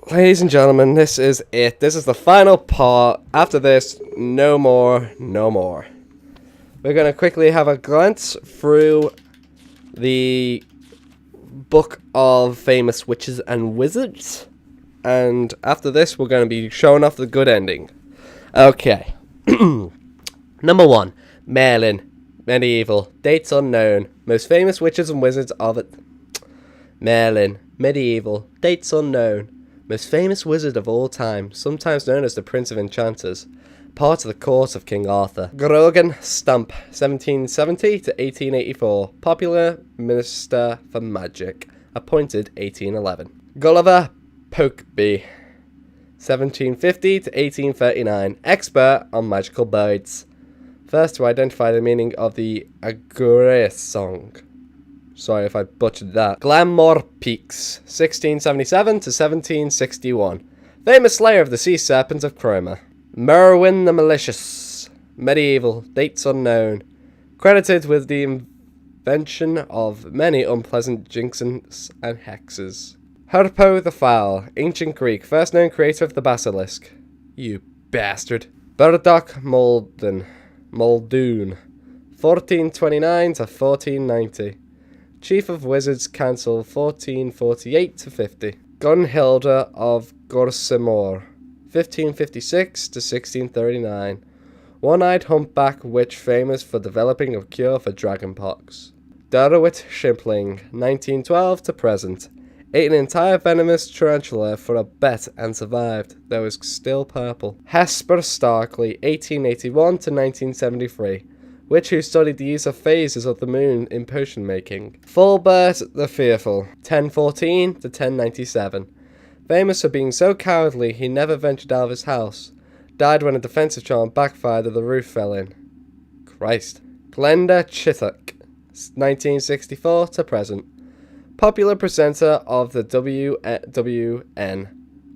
Ladies and gentlemen, this is it. This is the final part. After this, no more, no more. We're going to quickly have a glance through the book of famous witches and wizards. And after this, we're going to be showing off the good ending. Okay. Number 1. Merlin. Medieval. Dates unknown. Most famous witches and wizards of it. Merlin. Medieval. Dates unknown. Most famous wizard of all time, sometimes known as the Prince of Enchanters, part of the court of King Arthur. Grogan Stump, 1770 to 1884, popular minister for magic, appointed 1811. Gulliver Pokeby, 1750 to 1839, expert on magical birds, first to identify the meaning of the Agures song. Sorry if I butchered that. Glanmore Peaks, 1677 to 1761. Famous slayer of the sea serpent of Cromer. Merwin the Malicious. Medieval. Dates unknown. Credited with the invention of many unpleasant jinxes and hexes. Herpo the Foul. Ancient Greek. First known creator of the basilisk. You bastard. Burdock Muldoon. 1429 to 1490. Chief of Wizards Council 1448 to 50. Gunhilda of Gorsimore 1556 to 1639. One-eyed humpback witch famous for developing a cure for dragonpox. Derwit Shimpling 1912 to present. Ate an entire venomous tarantula for a bet and survived, though is still purple. Hesper Starkley 1881 to 1973. Witch who studied the use of phases of the moon in potion making. Fulbert the Fearful, 1014 to 1097. Famous for being so cowardly he never ventured out of his house. Died when a defensive charm backfired and the roof fell in. Christ. Glenda Chittock, 1964 to present. Popular presenter of the WWN,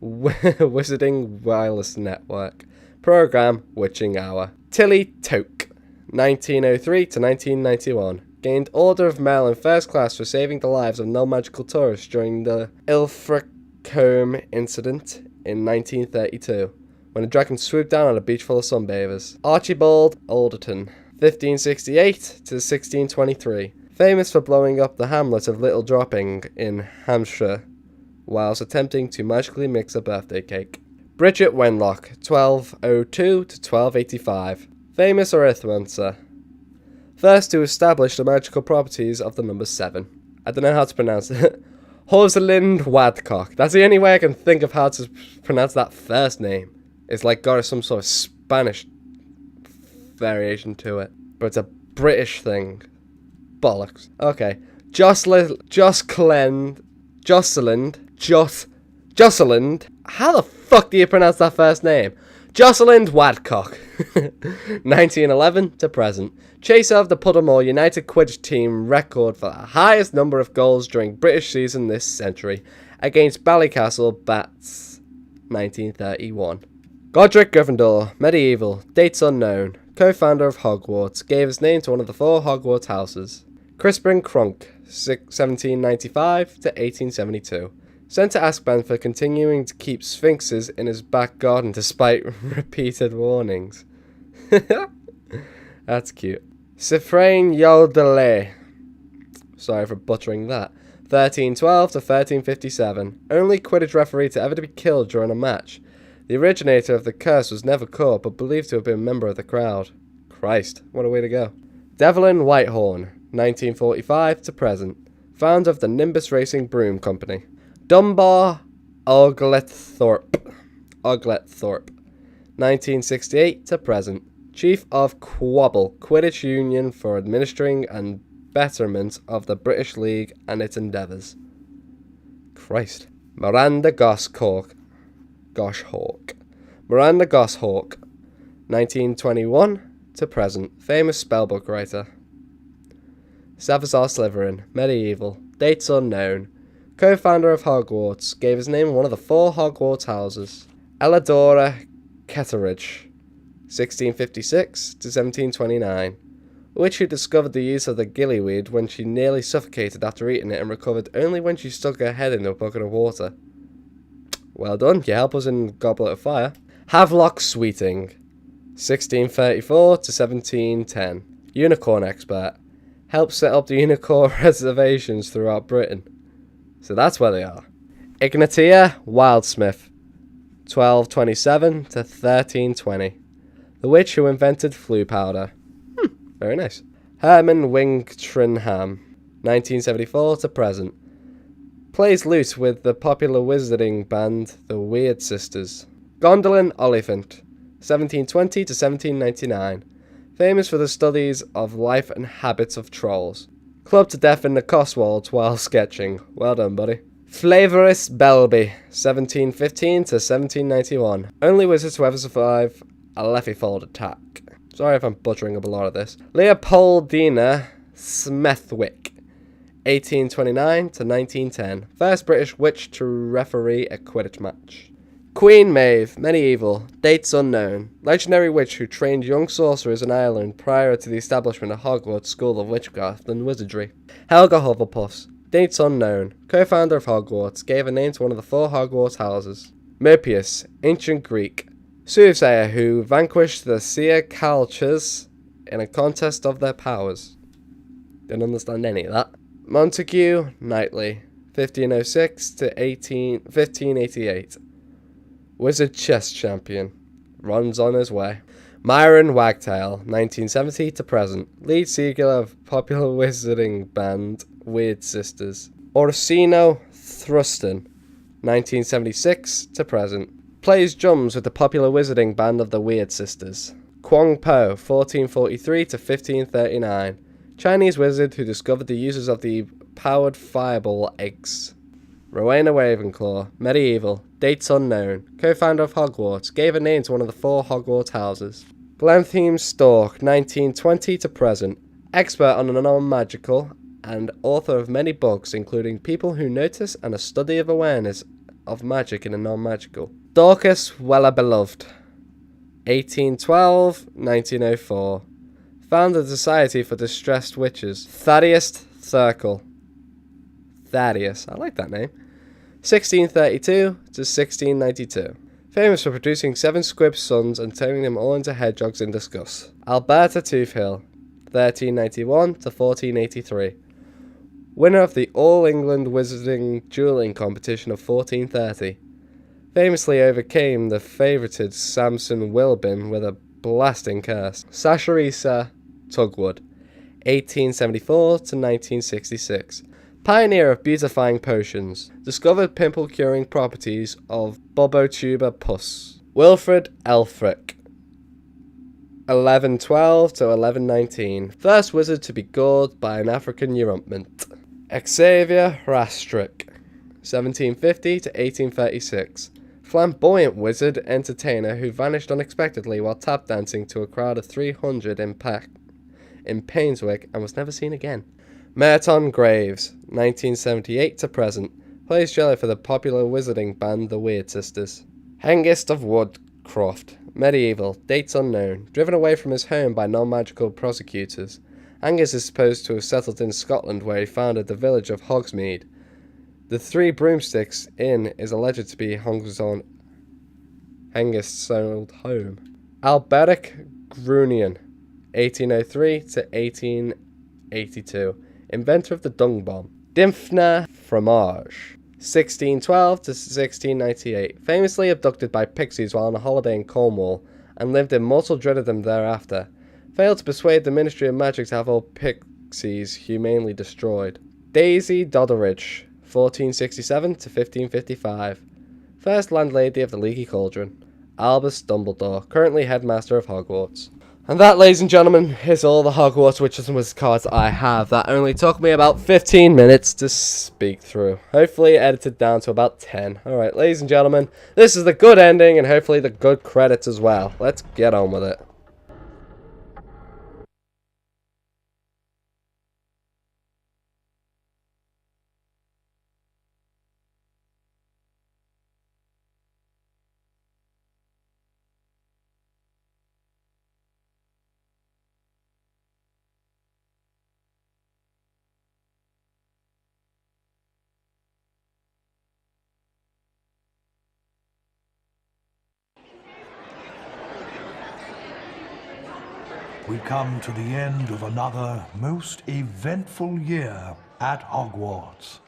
Wizarding Wireless Network. Program Witching Hour. Tilly Toke, 1903 to 1991. Gained Order of Maryland First Class for saving the lives of non-magical tourists during the Ilfracombe incident in 1932, when a dragon swooped down on a beach full of sunbathers. Archibald Alderton, 1568 to 1623. Famous for blowing up the hamlet of Little Dropping in Hampshire, whilst attempting to magically mix a birthday cake. Bridget Wenlock, 1202 to 1285. Famous arithmancer. First to establish the magical properties of the number 7. I don't know how to pronounce it. Rosalind Wadcock. That's the only way I can think of how to pronounce that first name. It's like got some sort of Spanish variation to it. But it's a British thing. Bollocks. Okay. Jocelyn. How the fuck do you pronounce that first name? Jocelyn Wadcock, 1911 to present. Chaser of the Puddlemore United Quidditch team record for the highest number of goals during British season this century against Ballycastle Bats, 1931. Godric Gryffindor, medieval, dates unknown, co-founder of Hogwarts, gave his name to one of the 4 Hogwarts houses. Crispin Crunk, 1795 to 1872. Sent to Azkaban for continuing to keep sphinxes in his back garden despite repeated warnings. That's cute. Sifrain Yodele. Sorry for butchering that. 1312 to 1357. Only Quidditch referee to ever to be killed during a match. The originator of the curse was never caught, but believed to have been a member of the crowd. Christ, what a way to go. Devlin Whitehorn, 1945 to present. Founder of the Nimbus Racing Broom Company. Dunbar Ogletthorpe, 1968 to present. Chief of Quabble, Quidditch Union for administering and betterment of the British League and its endeavours. Christ. Miranda Goshawk, Miranda Goshawk, 1921 to present. Famous spellbook writer. Salazar Slytherin, medieval, dates unknown. Co-founder of Hogwarts, gave his name one of the 4 Hogwarts houses. Elladora Ketteridge, 1656 to 1729. Witch who discovered the use of the gillyweed when she nearly suffocated after eating it and recovered only when she stuck her head in a bucket of water. Well done, you help us in Goblet of Fire. Havelock Sweeting, 1634 to 1710. Unicorn expert. Helped set up the unicorn reservations throughout Britain. So that's where they are. Ignatia Wildsmith, 1227 to 1320. The witch who invented flu powder. Very nice. Herman Wingtringham, 1974 to present. Plays lute with the popular wizarding band, the Weird Sisters. Gondolin Oliphant, 1720 to 1799. Famous for the studies of life and habits of trolls. Clubbed to death in the Cotswolds while sketching. Well done, buddy. Flavorous Belby, 1715 to 1791. Only wizard to ever survive a Leffyfold attack. Sorry if I'm butchering up a lot of this. Leopoldina Smethwick, 1829 to 1910. First British witch to referee a Quidditch match. Queen Maeve, medieval, dates unknown. Legendary witch who trained young sorcerers in Ireland prior to the establishment of Hogwarts School of Witchcraft and Wizardry. Helga Hufflepuff, dates unknown. Co-founder of Hogwarts, gave a name to one of the 4 Hogwarts houses. Merpius, ancient Greek. Soothsayer who vanquished the Seer Calchers in a contest of their powers. Didn't understand any of that. Montague Knightley, 1506 to 1588. Wizard chess champion. Runs on his way. Myron Wagtail, 1970 to present. Lead singer of popular wizarding band Weird Sisters. Orsino Thruston, 1976 to present. Plays drums with the popular wizarding band of the Weird Sisters. Kwong Po, 1443 to 1539. Chinese wizard who discovered the uses of the powered fireball eggs. Rowena Ravenclaw, medieval, dates unknown. Co-founder of Hogwarts, gave a name to one of the 4 Hogwarts houses. Glentheme Stork, 1920 to present. Expert on the non-magical and author of many books, including People Who Notice and A Study of Awareness of Magic in the Non-Magical. Dorcas Weller Beloved, 1812-1904. Founded the Society for Distressed Witches. Thaddeus Thurkel. Thaddeus, I like that name. 1632 to 1692. Famous for producing 7 squib sons and turning them all into hedgehogs in disgust. Alberta Toothhill, 1391 to 1483. Winner of the All England Wizarding Dueling Competition of 1430. Famously overcame the favoured Samson Wilbin with a blasting curse. Sasharisa Tugwood, 1874 to 1966. Pioneer of beautifying potions. Discovered pimple-curing properties of Bobotuber pus. Wilfred Elfric, 1112 to 1119. First wizard to be gored by an African erumpment. Xavier Rastrick, 1750 to 1836. Flamboyant wizard entertainer who vanished unexpectedly while tap dancing to a crowd of 300 in Painswick and was never seen again. Merton Graves, 1978 to present. Plays jelly for the popular wizarding band The Weird Sisters. Hengist of Woodcroft, medieval, dates unknown. Driven away from his home by non-magical prosecutors. Angus is supposed to have settled in Scotland where he founded the village of Hogsmeade. The 3 Broomsticks Inn is alleged to be Hengist's old home. Alberic Grunion, 1803 to 1882. Inventor of the dung bomb. Dimphna Fromage, 1612 to 1698. Famously abducted by pixies while on a holiday in Cornwall, and lived in mortal dread of them thereafter. Failed to persuade the Ministry of Magic to have all pixies humanely destroyed. Daisy Doddridge, 1467 to 1555. First landlady of the Leaky Cauldron. Albus Dumbledore, currently headmaster of Hogwarts. And that, ladies and gentlemen, is all the Hogwarts Witches and Wizards cards I have. That only took me about 15 minutes to speak through. Hopefully edited down to about 10. Alright, ladies and gentlemen, this is the good ending and hopefully the good credits as well. Let's get on with it. we come to the end of another most eventful year at Hogwarts.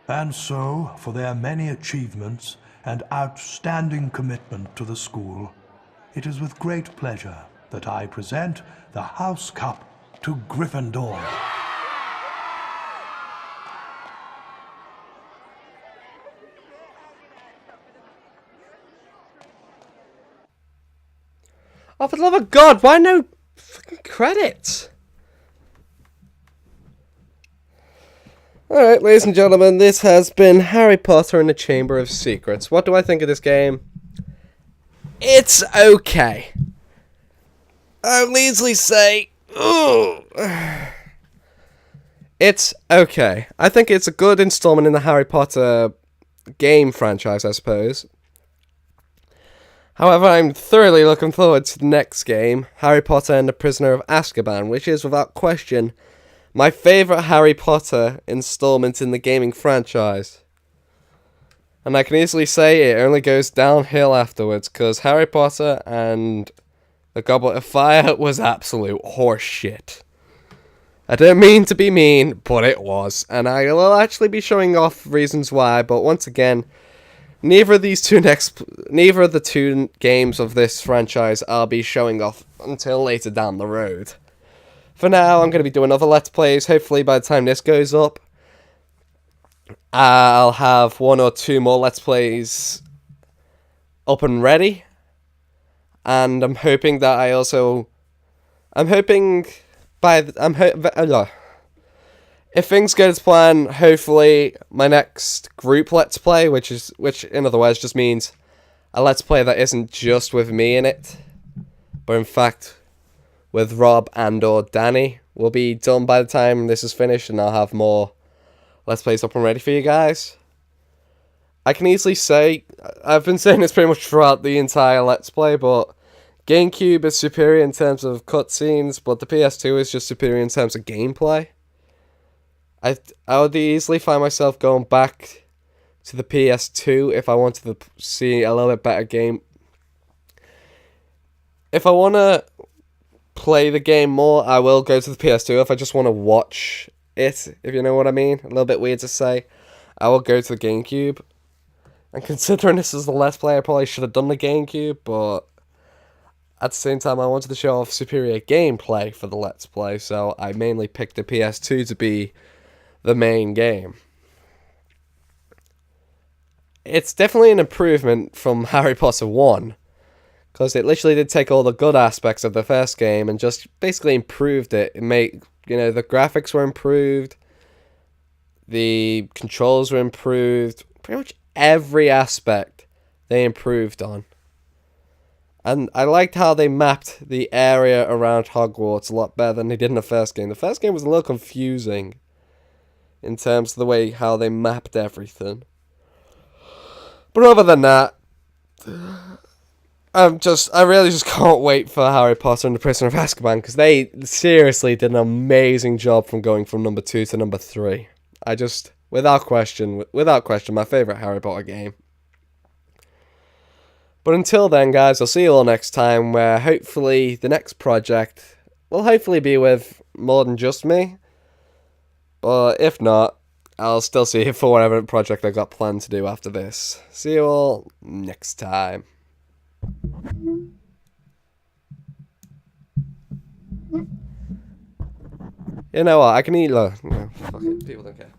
And so, for their many achievements and outstanding commitment to the school, it is with great pleasure that I present the House Cup to Gryffindor. Oh, for the love of God, why no fucking credits? Alright, ladies and gentlemen, this has been Harry Potter and the Chamber of Secrets. What do I think of this game? It's okay. I would easily say, ugh. It's okay. I think it's a good installment in the Harry Potter game franchise, I suppose. However, I'm thoroughly looking forward to the next game, Harry Potter and the Prisoner of Azkaban, which is, without question, my favourite Harry Potter installment in the gaming franchise. And I can easily say it only goes downhill afterwards, because Harry Potter and the Goblet of Fire was absolute horseshit. I don't mean to be mean, but it was. And I will actually be showing off reasons why, but once again, neither of the two games of this franchise I'll be showing off until later down the road. For now, I'm going to be doing other Let's Plays. Hopefully by the time this goes up, I'll have one or two more Let's Plays up and ready. And I'm hoping that if things go to plan, hopefully my next group Let's Play, which in other words just means a Let's Play that isn't just with me in it, but in fact with Rob and or Danny, will be done by the time this is finished, and I'll have more Let's Plays up and ready for you guys. I can easily say, I've been saying this pretty much throughout the entire Let's Play, but GameCube is superior in terms of cutscenes, but the PS2 is just superior in terms of gameplay. I would easily find myself going back to the PS2 if I wanted to see a little bit better game. If I want to play the game more, I will go to the PS2. If I just want to watch it, if you know what I mean, a little bit weird to say, I will go to the GameCube. And considering this is the Let's Play, I probably should have done the GameCube, but at the same time, I wanted to show off superior gameplay for the Let's Play, so I mainly picked the PS2 to be the main game. It's definitely an improvement from Harry Potter 1, because it literally did take all the good aspects of the first game and just basically improved it. It made, the graphics were improved, the controls were improved, pretty much every aspect they improved on. And I liked how they mapped the area around Hogwarts a lot better than they did in the first game. The first game was a little confusing in terms of the way how they mapped everything. But other than that, I really just can't wait for Harry Potter and the Prisoner of Azkaban, because they seriously did an amazing job from going from number 2 to number 3. Without question, my favourite Harry Potter game. But until then, guys, I'll see you all next time, where hopefully the next project will hopefully be with more than just me. But if not, I'll still see you for whatever project I got planned to do after this. See you all next time. You know what, I can eat... No, fuck it, people don't care.